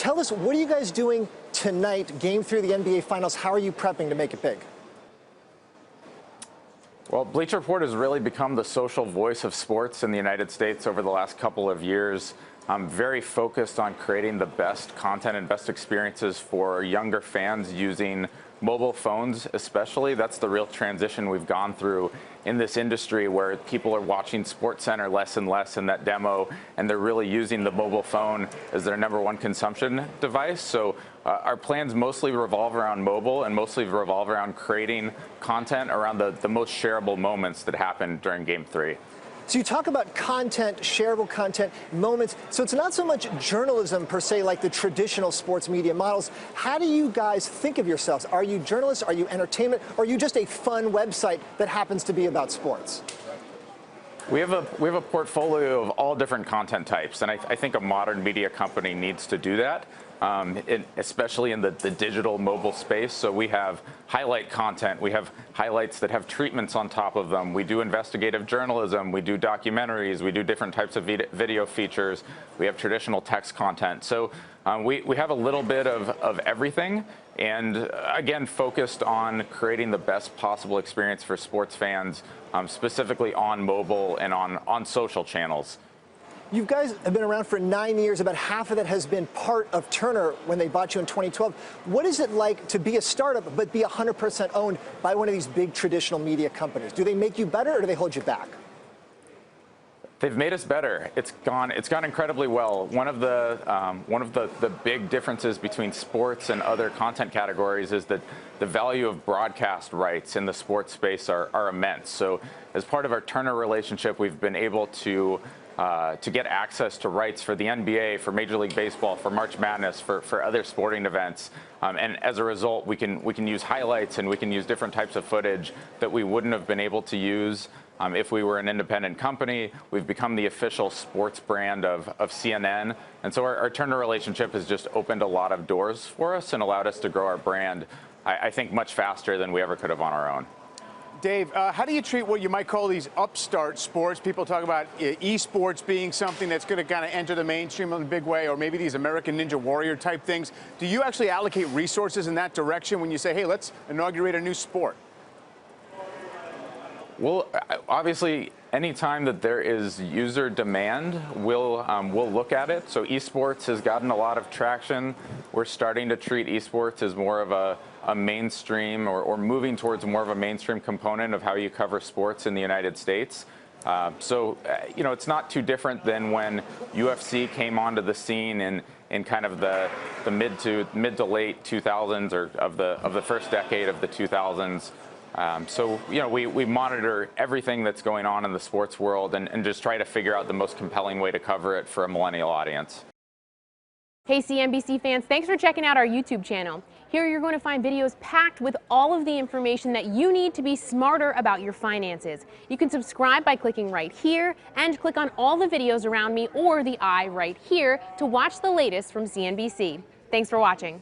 tell us, what are you guys doing tonight, Game 3 of the NBA Finals? How are you prepping to make it big? Well, Bleacher Report has really become the social voice of sports in the United States over the last couple of years. I'm very focused on creating the best content and best experiences for younger fans using mobile phones especially. That's the real transition we've gone through in this industry, where people are watching SportsCenter less and less in that demo, and they're really using the mobile phone as their #1 consumption device. So our plans mostly revolve around mobile and mostly revolve around creating content around the most shareable moments that happen during Game 3. So you talk about content, shareable content, moments. So it's not so much journalism per se like the traditional sports media models. How do you guys think of yourselves? Are you journalists? Are you entertainment? Or are you just a fun website that happens to be about sports? We have a portfolio of all different content types, and I think a modern media company needs to do that, especially in the digital mobile space. So we have highlight content. We have highlights that have treatments on top of them. We do investigative journalism. We do documentaries. We do different types of video features. We have traditional text content. So we have a little bit of everything, and again, focused on creating the best possible experience for sports fans, specifically on mobile and on social channels. You guys have been around for 9 years. About half of that has been part of Turner when they bought you in 2012. What is it like to be a startup but be 100% owned by one of these big traditional media companies? Do they make you better, or do they hold you back? They've made us better. It's gone incredibly well. One of the big differences between sports and other content categories is that the value of broadcast rights in the sports space are immense. So as part of our Turner relationship, we've been able to get access to rights for the NBA, for Major League Baseball, for March Madness, for other sporting events. And as a result, we can use highlights, and we can use different types of footage that we wouldn't have been able to use if we were an independent company. We've become the official sports brand of CNN. And so our Turner relationship has just opened a lot of doors for us and allowed us to grow our brand, I think, much faster than we ever could have on our own. Dave, how do you treat what you might call these upstart sports? People talk about eSports being something that's going to kind of enter the mainstream in a big way, or maybe these American Ninja Warrior type things. Do you actually allocate resources in that direction when you say, hey, let's inaugurate a new sport? Well, obviously, any time that there is user demand, we'll look at it. So eSports has gotten a lot of traction. We're starting to treat eSports as more of a mainstream, or moving towards more of a mainstream component of how you cover sports in the United States. So, it's not too different than when UFC came onto the scene in kind of the mid to late 2000s, or of the first decade of the 2000s. So, we monitor everything that's going on in the sports world and just try to figure out the most compelling way to cover it for a millennial audience. Hey CNBC fans, thanks for checking out our YouTube channel. Here you're going to find videos packed with all of the information that you need to be smarter about your finances. You can subscribe by clicking right here, and click on all the videos around me or the eye right here to watch the latest from CNBC. Thanks for watching.